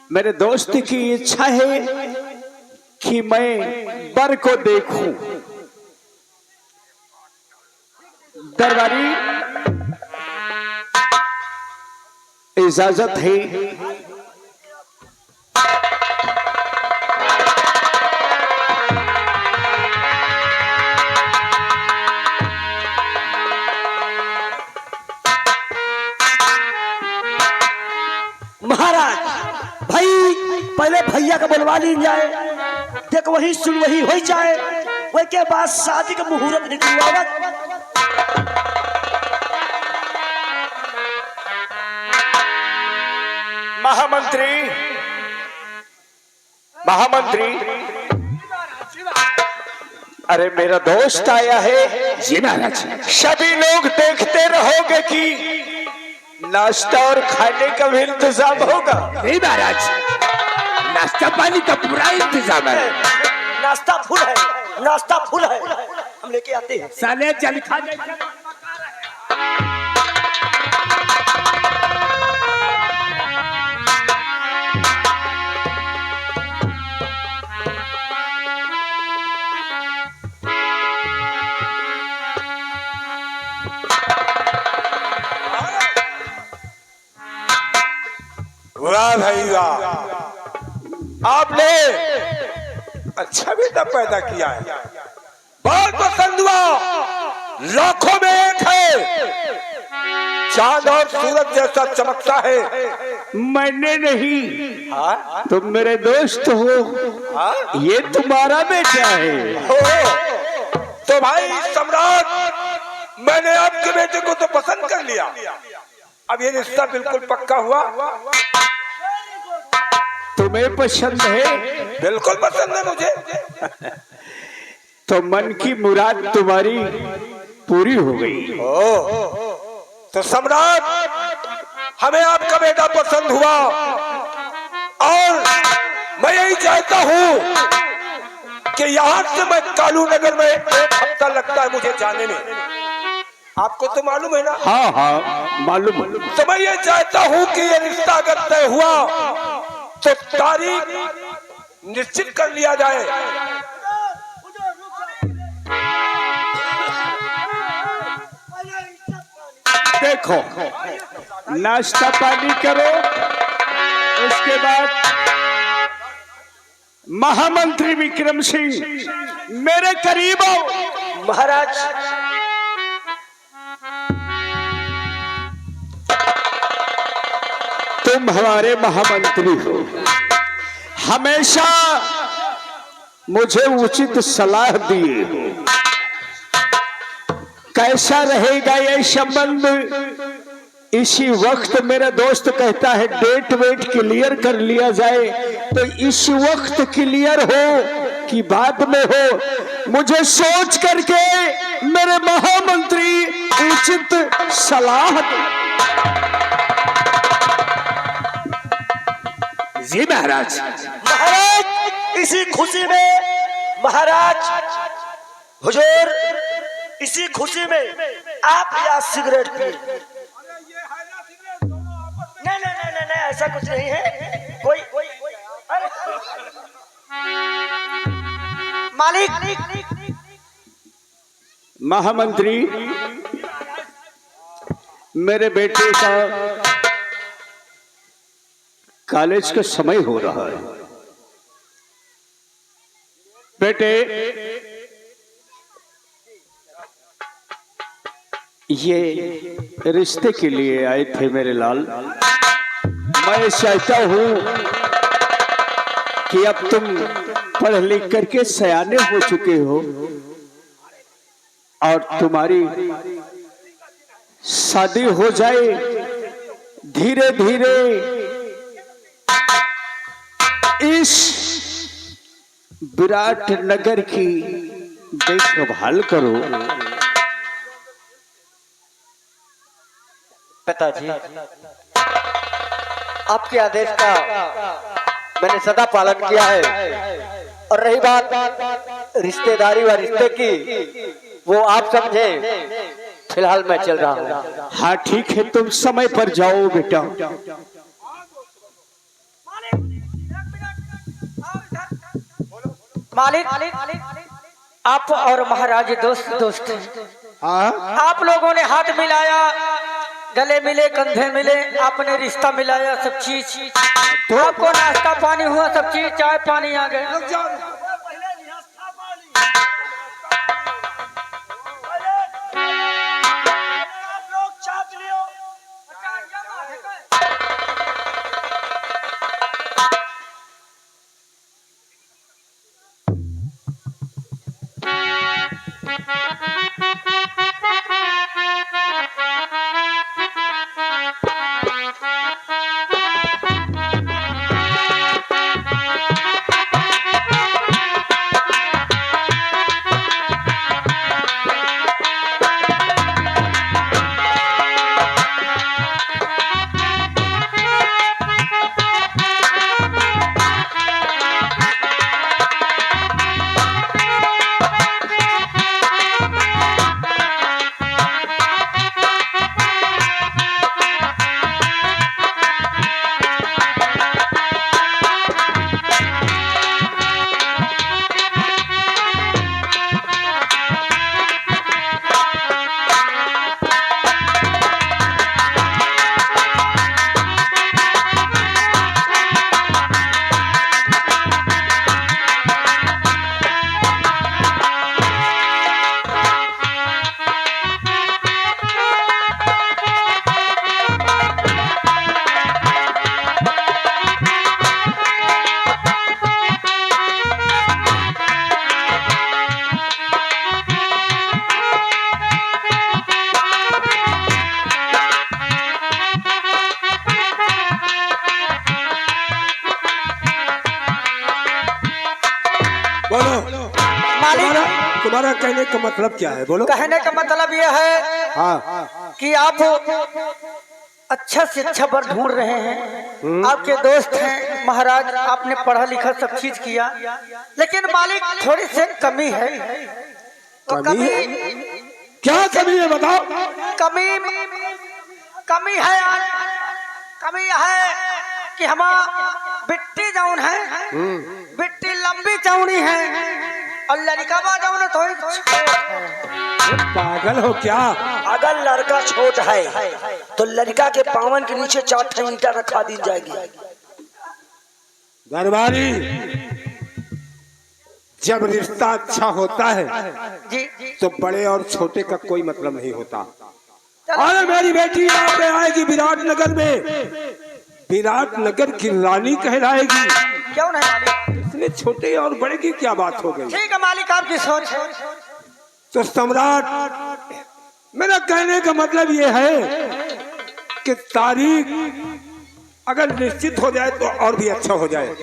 मेरे दोस्त की इच्छा है कि मैं वर को देखूं। दरबारी इजाजत है। महाराज भाई पहले भैया का बुलवा ली जाए, देख वही सुन वही हो जाए, वही के बाद शादी का मुहूर्त निकलवा। महामंत्री महामंत्री, अरे मेरा दोस्त आया है। जी महाराज। सभी लोग देखते रहोगे कि नाश्ता और खाने का भी इंतजाम होगा। नहीं महाराज, नाश्ता पानी का पूरा इंतजाम है। नाश्ता फुल है, नाश्ता फुल है, हम लेके आते हैं। साले जल खा जाए। वाह भाई वाह, आपने अच्छा बेटा पैदा किया है, बहुत पसंद हुआ। लाखों में एक है, चांद और सूरज जैसा चमकता है। मैंने नहीं, तुम मेरे दोस्त हो, ये तुम्हारा बेटा है। तो भाई सम्राट, मैंने आपके बेटे को तो पसंद कर लिया, अब ये रिश्ता बिल्कुल पक्का हुआ। तुम्हें पसंद है? बिल्कुल पसंद है मुझे। तो मन की मुराद तुम्हारी पूरी हो गई। तो सम्राट, हमें आपका बेटा पसंद हुआ और मैं यही चाहता हूँ कि यहाँ से मैं कालू नगर में 1 हफ्ता लगता है मुझे जाने में। आपको तो मालूम है ना? हाँ हाँ मालूम। तो मैं ये चाहता हूँ कि ये रिश्ता अगर तय हुआ तो तारीख निश्चित कर लिया जाए। देखो, नाश्ता पानी करो, उसके बाद महामंत्री विक्रम सिंह मेरे करीब आओ। महाराज तुम हमारे महामंत्री हो, हमेशा मुझे उचित सलाह दिए हो। कैसा रहेगा ये संबंध, इसी वक्त मेरा दोस्त कहता है डेट वेट क्लियर कर लिया जाए। तो इस वक्त क्लियर हो कि बाद में हो, मुझे सोच करके मेरे महामंत्री उचित सलाह दे। जी महाराज। महाराज इसी खुशी में, महाराज हुजूर इसी खुशी में आप या सिगरेट पिए। नहीं नहीं नहीं नहीं, ऐसा कुछ नहीं है। कोई मालिक महामंत्री, मेरे बेटे का कॉलेज का समय हो रहा है। बेटे, ये रिश्ते के लिए आए थे मेरे लाल। मैं चाहता हूं कि अब तुम पढ़ लिख करके सयाने हो चुके हो और तुम्हारी शादी हो जाए। धीरे धीरे इस विराट नगर की देखभाल करो। पिताजी, आपके आदेश का मैंने सदा पालन किया है। और रही बात रिश्तेदारी व रिश्ते की, वो आप समझे, फिलहाल मैं चल रहा हूँ। हाँ ठीक है, तुम समय पर जाओ बेटा। मालिक आप और महाराज दोस्त दोस्त हैं। हाँ आप लोगों ने हाथ मिलाया, गले मिले, कंधे मिले, आपने रिश्ता मिलाया, सब चीज तो आपको नाश्ता पानी हुआ, सब चीज चाय पानी आ गए। तुम्हारा कहने का मतलब क्या है? बोलो। कहने का मतलब यह है हाँ कि आप अच्छा से अच्छा वर ढूंढ रहे हैं, आपके दोस्त हैं महाराज, आपने पढ़ा लिखा सब चीज किया, लेकिन मालिक थोड़ी सी कमी है। तो कमी क्या कमी है बताओ? कमी है कि हम बिट्टी जौन है, बिट्टी लंबी चौड़ी है और लड़का जौन थोड़ी पागल हो क्या? अगर लड़का छोट है तो लड़का के पावन के नीचे 4 ईंटा रखा दी जाएगी। दरबारी, जब रिश्ता अच्छा होता है तो बड़े और छोटे का कोई मतलब नहीं होता। अरे मेरी बेटी यहाँ पे आएगी विराटनगर में, विराटनगर की रानी कहलाएगी। क्यों नहीं मालिक? इसमें छोटे और बड़े की क्या बात हो गई? ठीक है मालिक, आपकी सोच है। तो सम्राट, मेरा कहने का मतलब ये है कि तारीख अगर निश्चित हो जाए तो और भी अच्छा हो जाए।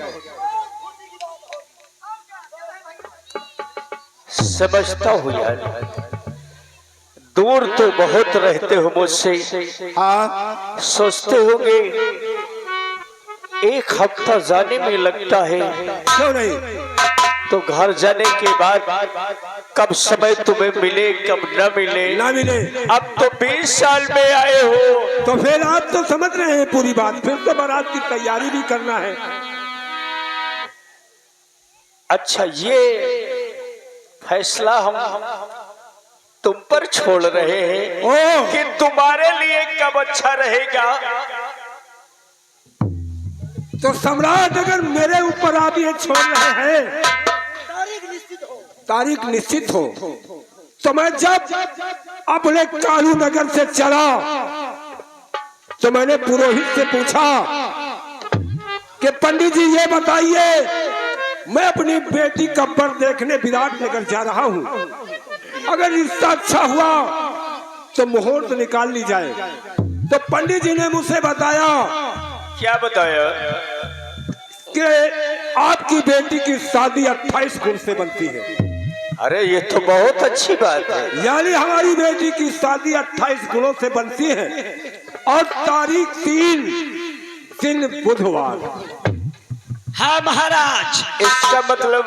समझता हूँ यार, दूर तो बहुत रहते हो मुझसे। हाँ सोचते होंगे 1 हफ्ता जाने में लगता है, क्यों नहीं? तो घर जाने के बाद कब समय तुम्हें मिले कब न मिले। ना मिले। अब तो 20 साल में आए हो, तो फिर आप तो समझ रहे हैं पूरी बात, फिर तो बारात की तैयारी भी करना है। अच्छा, ये फैसला हम तुम पर छोड़ रहे हैं कि तुम्हारे लिए कब अच्छा रहेगा। तो सम्राट, अगर मेरे ऊपर आप ये छोड़ रहे हैं, तारीख निश्चित हो, तो मैं जब अपने कालू नगर से चला तो मैंने पुरोहित से पूछा कि पंडित जी ये बताइए, मैं अपनी बेटी का वर देखने विराटनगर जा रहा हूँ, अगर रिश्ता अच्छा हुआ तो मुहूर्त निकाल ली जाए। तो पंडित जी ने मुझसे बताया। क्या बताया? कि आपकी बेटी की शादी 28 गुण से बनती है। अरे ये तो बहुत अच्छी बात है। यानी हमारी बेटी की शादी 28 गुणों से बनती है और तारीख 3 दिन बुधवार। हाँ महाराज, इसका मतलब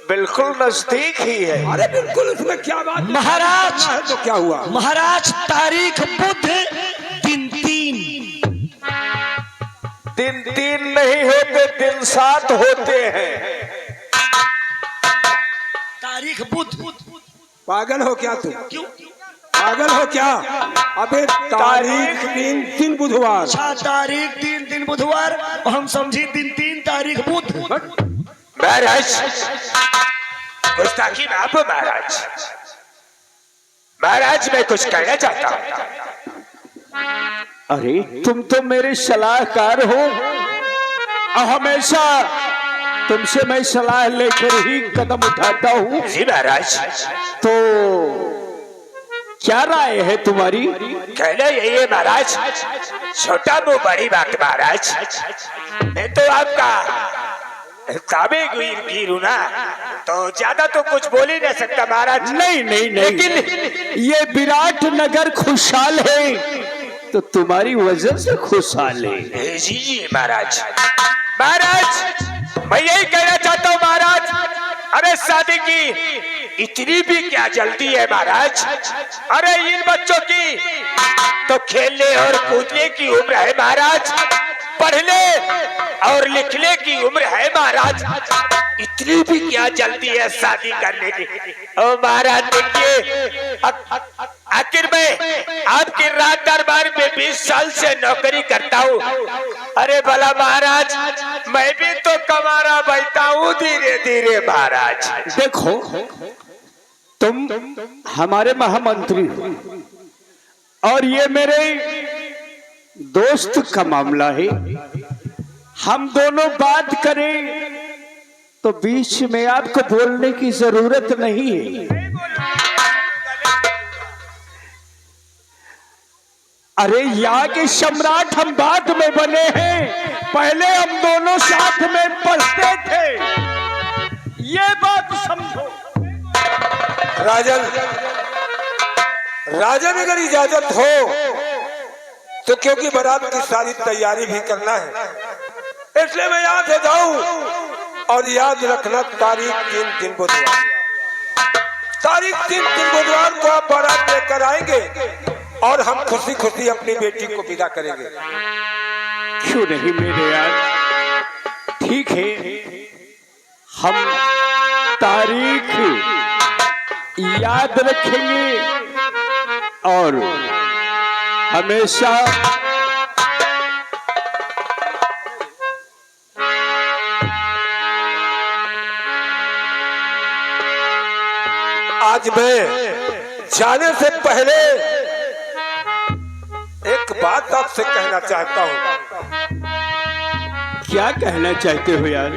बिल्कुल नजदीक ही है। अरे बिल्कुल, उसमें क्या बात है? महाराज है तो क्या हुआ? महाराज, तारीख बुध, दिन 3 दिन 3 नहीं होते, दिन 7 होते हैं। तारीख बुध। पागल हो क्या तुम? क्यों? पागल हो क्या? अबे तारीख 3 बुधवार। अच्छा, तारीख 3 बुधवार, और हम समझी 3 तारीख बुध। महाराज गुस्ताखी ना हो महाराज। महाराज मैं कुछ कहना चाहता हूँ। अरे तुम तो मेरे सलाहकार हो, और हमेशा तुमसे मैं सलाह लेकर ही कदम उठाता हूँ। जी महाराज। तो क्या राय है तुम्हारी? कहना यही है महाराज, छोटा मुंह बड़ी बात महाराज। मैं तो आपका ताबे गिरू ना, तो ज्यादा तो कुछ बोल ही नहीं सकता महाराज। नहीं नहीं नहीं, लेकिन ये विराट नगर खुशहाल है तो तुम्हारी वजह से खुशहाल है। जी जी महाराज। महाराज मैं यही कहना चाहता हूँ महाराज, अरे शादी की इतनी भी क्या जल्दी है महाराज? अरे इन बच्चों की तो खेलने और कूदने की उम्र है महाराज, पढ़ने और लिखने की उम्र है महाराज। इतनी भी क्या जल्दी है शादी करने की? ओ महाराज देखिए, आखिर मैं आपके राज दरबार में 20 साल से नौकरी करता हूँ। अरे भला महाराज मैं भी तो कमारा बैठा हूँ धीरे धीरे महाराज। देखो तुम हमारे महामंत्री हो और ये मेरे दोस्त का मामला है। हम दोनों बात करें तो बीच में आपको बोलने की जरूरत नहीं है। अरे यहाँ के सम्राट हम बाद में बने हैं, पहले हम दोनों साथ में पढ़ते थे, ये बात समझो। राजन, राजन अगर इजाजत हो तो क्योंकि बारात की सारी तैयारी भी करना है, इसलिए मैं यहाँ से जाऊं। और याद रखना तारीख 3 बुधवार, तारीख 3 बुधवार को आप बारात लेकर आएंगे और हम खुशी खुशी अपनी बेटी को विदा करेंगे। क्यों नहीं मेरे यार, ठीक है, हम तारीख याद रखेंगे और हमेशा आज मैं जाने से पहले एक बात आपसे कहना चाहता हूँ। क्या कहना चाहते हो यार?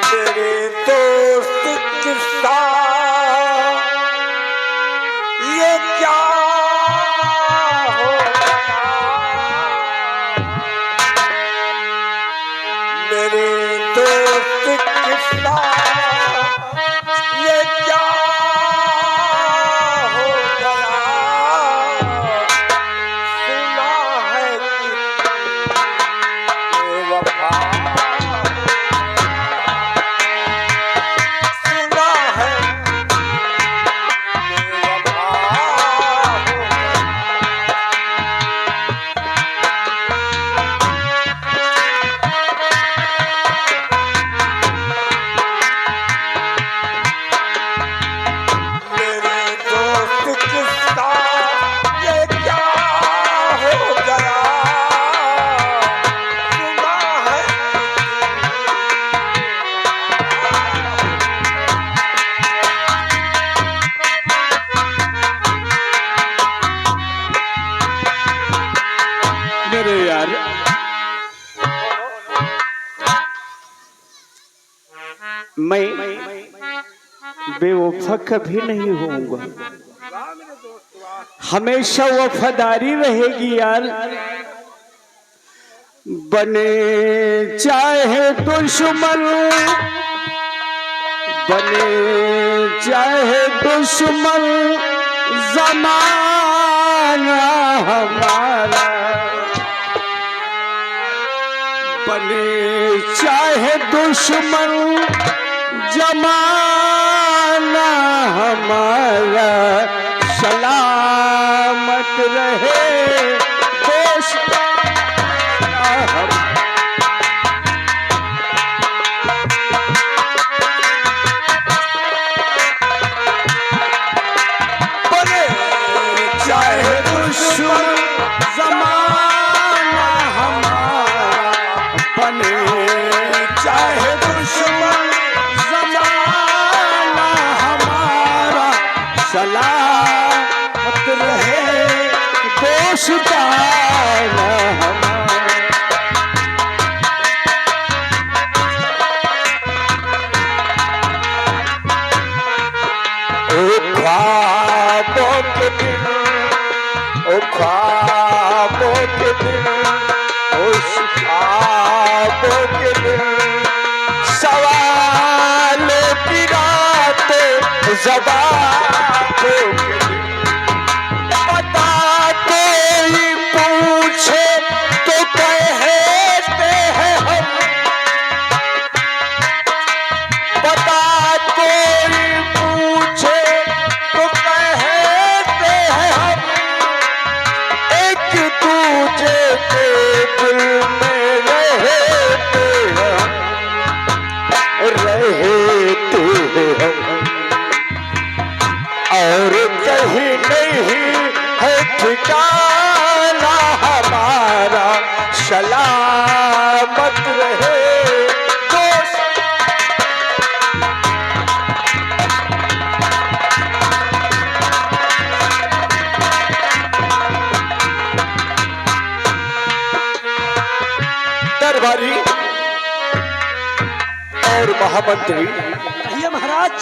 तेरे दोस्त के साथ ये क्या हो गया? मेरे दोस्त के साथ ये क्या हो गया? सुना है कि बेवफा, सुना है बेवफा हो मेरे दोस्त के साथ ये क्या हो गया? सुना है मेरे यार, मैं बेवफा कभी नहीं होऊंगा, हमेशा वफादारी रहेगी यार। बने चाहे दुश्मन, बने चाहे दुश्मन, जमाना हमारा, बने चाहे दुश्मन, जमाना हमारा, सलामत रहे दोस्ताना हम। बने चाहे दुश्मन जमाना हमारा, सलामत रहे दोस्ताना हमारा। ख्वाबों के दिन, ओ ख्वाबों के दिन, उस ख्वाबों के दिन, सवालों की रातें ज़बानों के दिन, पता कोई पूछे तो कहते हैं हम, पता कोई पूछे तो कहते हैं हम, एक दूजे के दिल में रहते हैं, रहते हैं और कहीं नहीं है ठिकाना हमारा, सलामत रहे दोस्त। दरबारी और महामंत्री भैया महाराज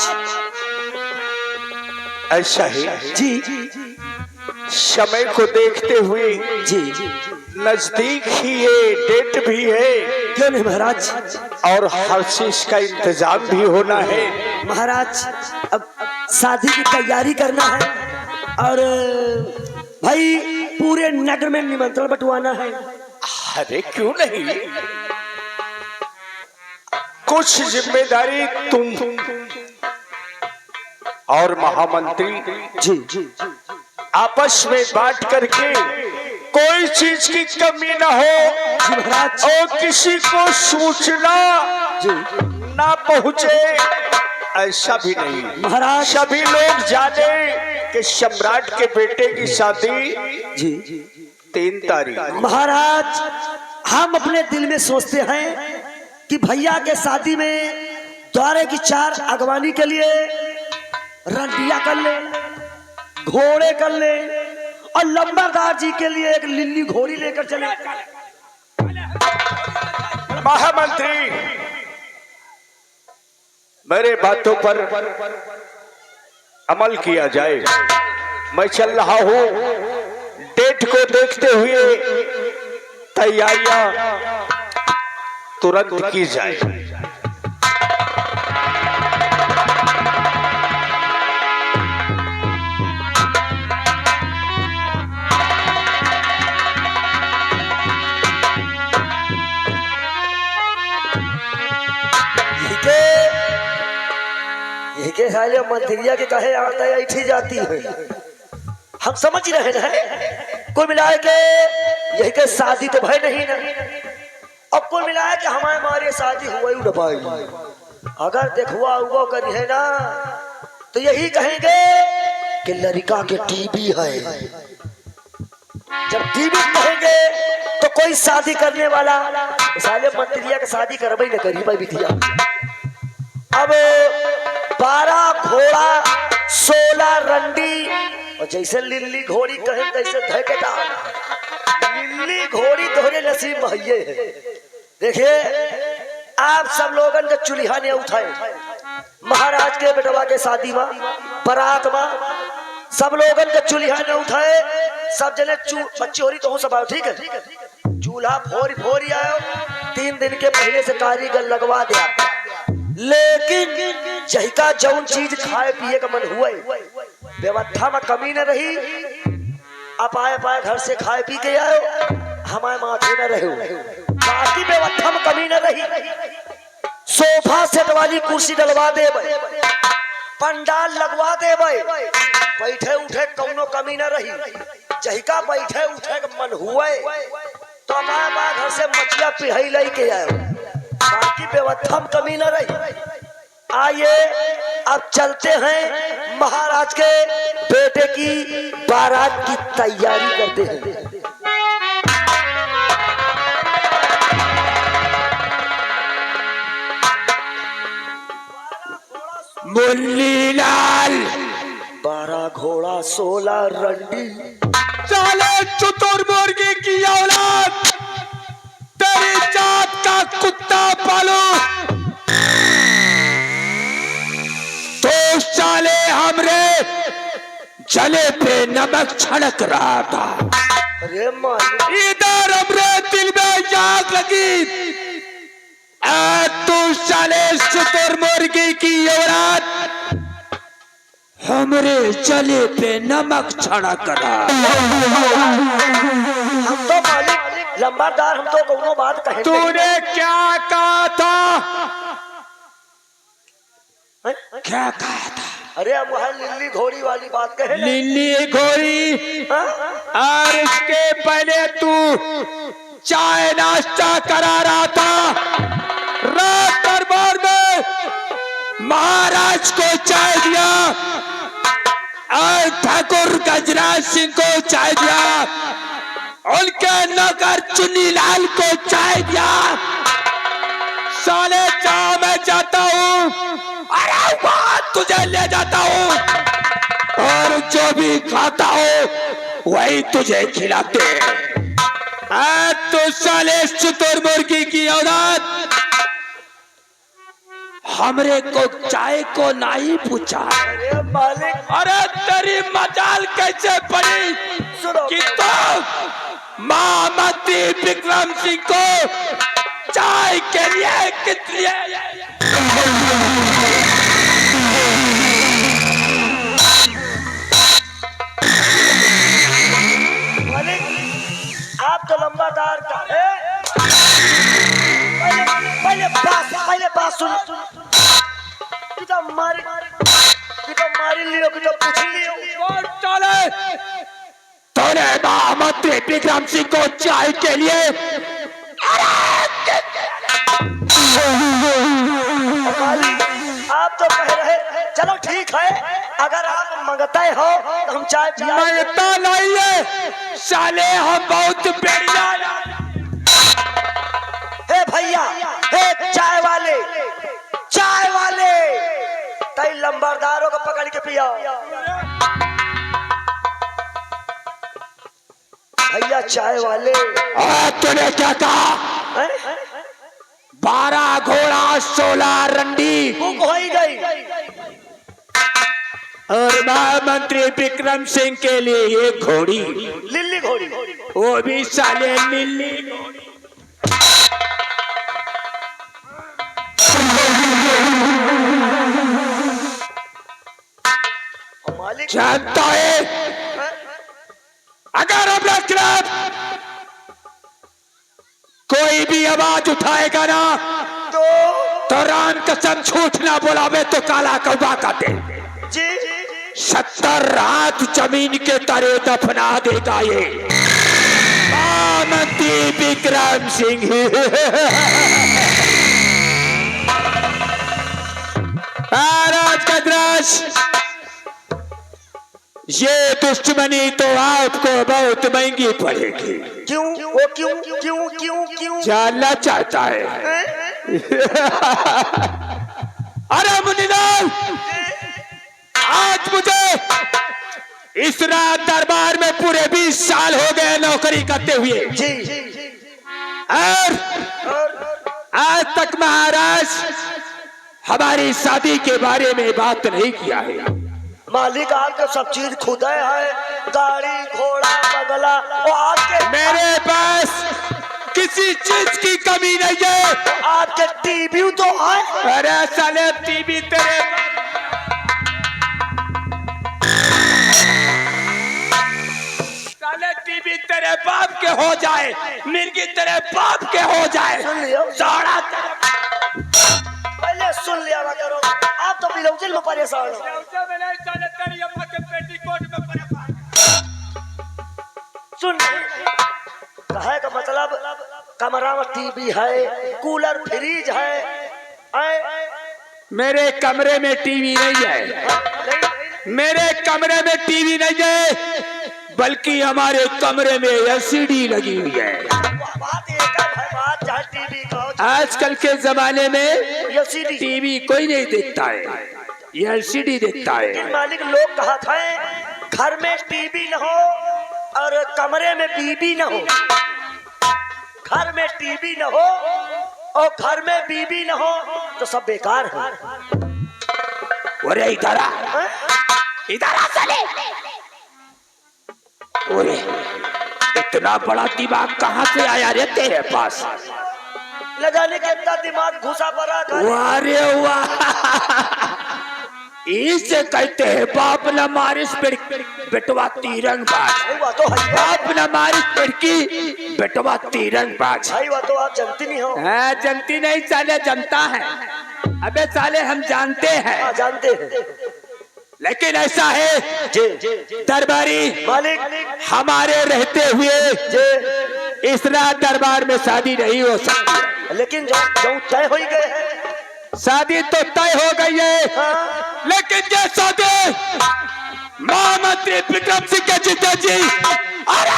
ऐसा ही जी समय को देखते हुए जी नजदीक ही ये डेट भी है क्यों नहीं महाराज। और हर चीज का इंतजाम भी होना है। महाराज अब शादी की तैयारी करना है और भाई पूरे नगर में निमंत्रण बंटवाना है। अरे क्यों नहीं, कुछ जिम्मेदारी तुम और महामंत्री जी जी आपस में बांट करके कोई चीज की कमी ना हो जी महाराज और किसी को सूचना जी ना पहुंचे, ऐसा भी नहीं। महाराज सभी लोग जाने कि सम्राट के बेटे की शादी जी 3 तारीख। महाराज हम अपने दिल में सोचते हैं कि भैया के शादी में द्वारे की 4 अगवानी के लिए रंडिया कर ले, घोड़े कर ले और लंबरदार जी के लिए एक लिल्ली घोड़ी लेकर चले। महामंत्री मेरे बातों पर अमल किया जाए। मैं चल रहा हूं, डेट को देखते हुए तैयारियां तुरंत की जाए। के साले मंत्रिया के कहे आता है ऐठी जाती है, हम समझ रहे हैं। कोई मिलाए के यही के शादी तो भाई नहीं ना, अब कोई मिलाए कि हमारे मारे शादी हुआ ही न पाई। अगर देखुआ हुआ करी है ना तो यही कहेंगे कि लड़का के टीबी है। जब टीबी कहेंगे तो कोई शादी करने वाला साले मंत्रिया के शादी करवाई न करी भाई बिटिया। अब 12 घोड़ा 16 रंडी और जैसे लिल्ली घोड़ी कहे तैसे धकेटा। लिल्ली घोड़ी तोहरे नसीब भैये है। देखिए आप सब लोगन के चुलिहा ने उठाए महाराज के बेटवा के शादी में बारात में सब लोगन के चुलिहा ने उठाए। सब जने बच्ची हो रही तो हो सब आओ, ठीक है। चूल्हा फोरी आयो 3 दिन के पहले से कारीगर लगवा दिया। लेकिन जहिका जौन चीज खाए पिए का मन हुआ व्यवस्था में कमी न रही। आप आए पाए घर से खाए पी के आयो, हमारे माथे न रहे। बाकी व्यवस्था में कमी न रही। सोफा सेट वाली कुर्सी डलवा दे, पंडाल लगवा दे, बैठे उठे कौनो कमी न रही। जहिका बैठे उठे का मन हुआ तो हमारे घर से मछलियां पिढ़ाई लाई के आयो। बाकी व्यवस्था में कमी न रही। आइए अब चलते हैं महाराज के बेटे की बारात की तैयारी करते हैं। मुन्नी लाल 12 घोड़ा 16 रंडी। साले चतुर मुर्गी की औलाद, तेरी जात का कुत्ता पालू। तो साले हमरे जले पे नमक छिड़क रहा था, अरे मालिक, इधर हमरे दिल में आग लगी। तू साले शुतुर मुर्गी की औलाद हमरे जले पे नमक छिड़क रहा। हम तो मालिक लंबादार, हम तो दोनों बात कहेंगे। तूने क्या कहा था? क्या कहा था? अरे अब वह लिल्ली घोड़ी वाली बात कहे ना। लिल्ली घोड़ी, हाँ? और इसके पहले तू चाय नाश्ता करा रहा था। रात दरबार में महाराज को चाय दिया और ठाकुर गजराज सिंह को चाय दिया, उनके नौकर चुन्नी लाल को चाय दिया। साले जहां मैं जाता हूँ, अरे वहां तुझे ले जाता हूँ, और जो भी खाता हो वही तुझे खिलाते हैं। तो साले शुतुर मुर्गी की औलाद हमरे को चाय को नहीं पूछा। अरे मालिक, अरे तेरी मजाल कैसे पड़ी सुनो। कि तो महामंत्री विक्रम सिंह को चाय के लिए कितने मालिक, आप तो लंबादार का है। पहले बात सुन। तू तो मारी लियो, तू तो पूछ लियो। और चले तूने महामंत्री विक्रम सिंह को चाय के लिए मालिक, आप तो कह रहे, चलो ठीक है, अगर आप मंगते हो तो हम चाय पिलाएंगे। मंगता नहीं है साले, हम बहुत बढ़िया। हे भैया, हे चाय वाले, तई लंबरदारों को पकड़ के पिया। भैया चाय वाले, तूने क्या कहा? हैं? 12 घोड़ा 16 रंडी भूख हो ही गई। और महामंत्री विक्रम सिंह के लिए एक घोड़ी, लिल्ली घोड़ी। वो भी साले लिल्ली घोड़ी। मालिक, जानता है अगर अपना खिलाफ कोई भी आवाज उठाएगा ना, तो राम कसम झूठ ना बोलावे तो काला कौवा काटे। जी 70 हाथ जमीन के तरे दफना देगा ये महामंत्री विक्रम सिंह। महाराज गजराज, ये दुश्मनी तो आपको बहुत महंगी पड़ेगी। क्यों? वो क्यों? जानना चाहता है? अरे मुन्नीलाल, आज मुझे इस रात दरबार में पूरे 20 साल हो गए नौकरी करते हुए, जी। और आज तक महाराज हमारी शादी के बारे में बात नहीं किया है। मालिक, आपके सब चीज खुदा है, गाड़ी घोड़ा बंगला, और आपके मेरे पास किसी चीज की कमी नहीं है। आपके टीवी तो है। अरे साले टीवी तेरे, साले टीवी तेरे बाप के हो जाए, मिर्गी तेरे बाप के हो जाए, सुन लियो, साड़ा पहले सुन लिया ना करो। आप तो बिलौजिल में परेशान हो। सुन, कहे का मतलब कमरा में टीवी है, कूलर फ्रिज है। मेरे कमरे में टीवी नहीं है, मेरे कमरे में टीवी नहीं है, बल्कि हमारे कमरे में एलसीडी लगी हुई है। बात एक है, बात चाहे टीवी का हो, आजकल के जमाने में एलसीडी। टीवी कोई नहीं देखता है, ये एलसीडी देखता है। लेकिन मालिक लोग कहा था घर में टीवी न हो और कमरे में बीबी न हो, घर में टीवी न हो और घर में बीबी न हो तो सब बेकार है। अरे इधर आ, इधर आ साले। अरे इतना बड़ा दिमाग कहाँ से आया रे तेरे पास? न जाने कितना दिमाग घुसा पड़ा। वाह रे वाह, इसे कहते हैं बाप न मारिस बेटवा तीरंगबाज। तो बाप न मारिस पिड़की बेटवा तीरंगबाज। भाई वो तो आप जानती नहीं हो। हाँ, जानती नहीं साले, जनता है। अबे साले हम जानते हैं। हाँ, जानते हैं। लेकिन ऐसा है दरबारी मालिक हमारे रहते हुए इस रात दरबार में शादी नहीं हो सकती। लेकिन जो तय हो ही गए हैं, शादी तो तय हो गई है। हाँ। लेकिन ये शादी महामंत्री विक्रम सिंह के जीते जी। अरे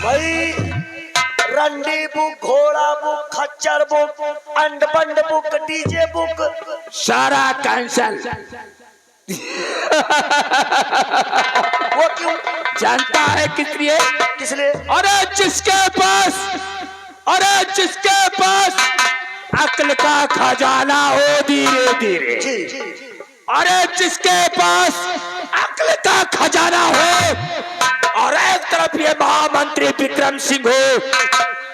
भाई रंडी बुक, घोड़ा बुक, खच्चर बुक, अंड बंड बुक, डीजे बुक सारा कैंसल। वो क्यों? जानता है किस लिए? किस लिए? अरे जिसके पास अक्ल का खजाना हो धीरे धीरे। जी। अरे जिसके पास अक्ल का खजाना हो और एक तरफ ये महामंत्री विक्रम सिंह हो,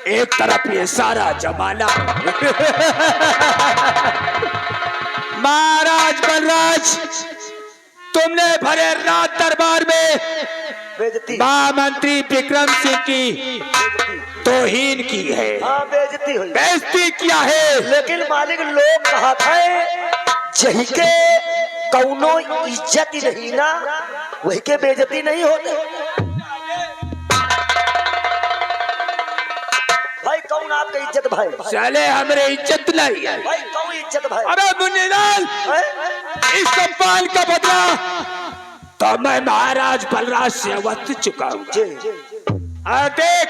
एक तरफ ये सारा जमाना। महाराज बलराज, तुमने भरे रात दरबार में बेइज्जती। महामंत्री विक्रम सिंह की तौहीन की है, हाँ, बेइज्जती हुई। बेइज्जती किया है। लेकिन मालिक लोग कहा था जही के कौनो इज्जत ही नहीं ना, वही के बेइज्जती नहीं होते। भाई कौन आपका इज्जत भाई? साले हमरे इज्जत नहीं है। भाई कौन इज्जत भाई? अरे मुन्नीलाल, इस सम्मान का बदला तो मैं महाराज बलराज से अवश्य चुकाऊंगा। देख,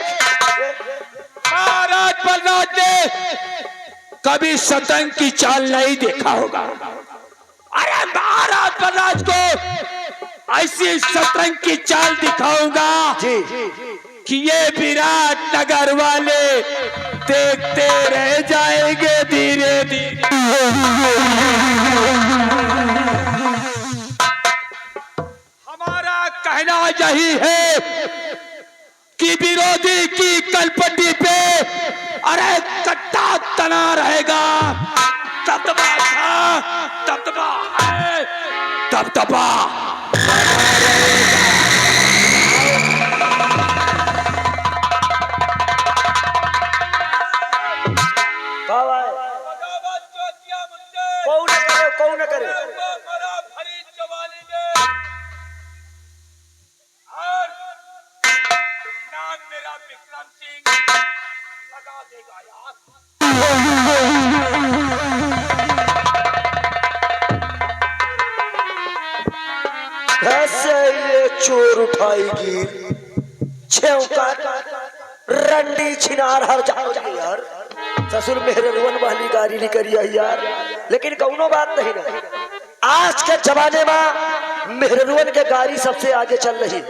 महाराज बलराज ने कभी शतरंज की चाल नहीं देखा होगा। अरे महाराज बलराज को ऐसी शतरंज की चाल दिखाऊंगा कि ये विराट नगर वाले देखते रह जाएंगे धीरे धीरे। हमारा कहना यही है कि विरोधी की कलपट्टी पे अरे कट्टा तना रहेगा। दबदबा था, दबदबा है, दबदबा कौन करे नाम मेरा विक्रम सिंह लगा देगा यार। कैसे ये चोर उठाएगी छेवका रंडी छिनार हर जाओगे यार। ससुर मेहरवन वाली गाड़ी नहीं करी है यार। लेकिन कौनो बात नहीं ना, आज के जमाने में मेहरवन के गाड़ी सबसे आगे चल रही।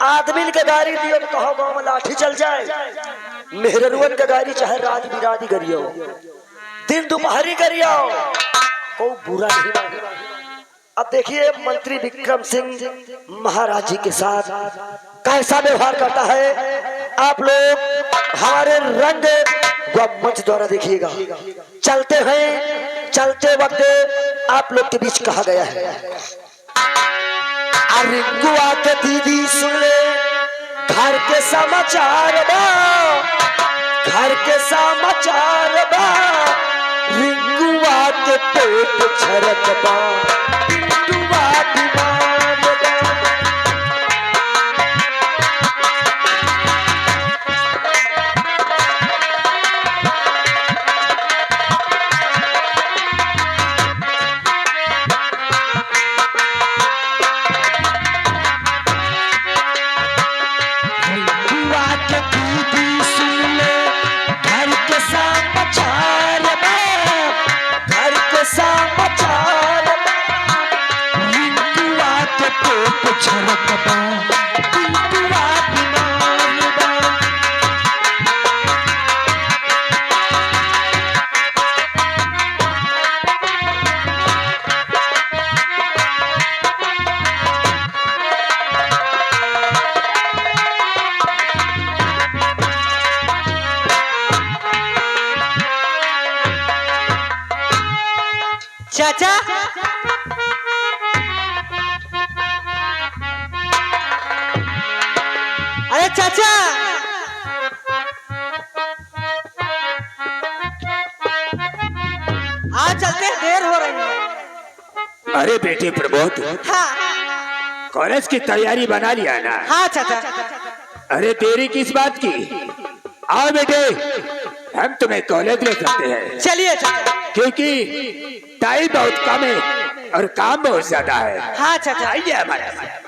आदमी के गाड़ी दियो तो कहो गाँव में लाठी चल जाए, मेहरवन के गाड़ी चाहे रात बिराती करियो, दिन दोपहरी करियो, कोई बुरा नहीं मानेगा। अब देखिए मंत्री विक्रम सिंह महाराज जी के साथ कैसा व्यवहार करता है, आप लोग हमारे रंग व मंच द्वारा देखिएगा। चलते हैं, चलते वक्त आप लोग के बीच कहा गया है, रिंगुआ के दीदी सुन ले घर के समाचार बा, घर के समाचार बा, रिंगुआ के पेट छरक बा, पिंटुआ बीमार बा। चाचा अरे चाचा आज चलते हैं, देर हो रही है। अरे बेटे प्रमोद, हाँ कॉलेज की तैयारी बना लिया ना? हाँ चाचा। अरे देरी किस बात की? आओ बेटे, हम तुम्हें कॉलेज ले सकते हैं, चलिए चाचा। क्योंकि टाइम बहुत कम है और काम बहुत ज्यादा है। हाँ चाचा। आइए हमारे साथ।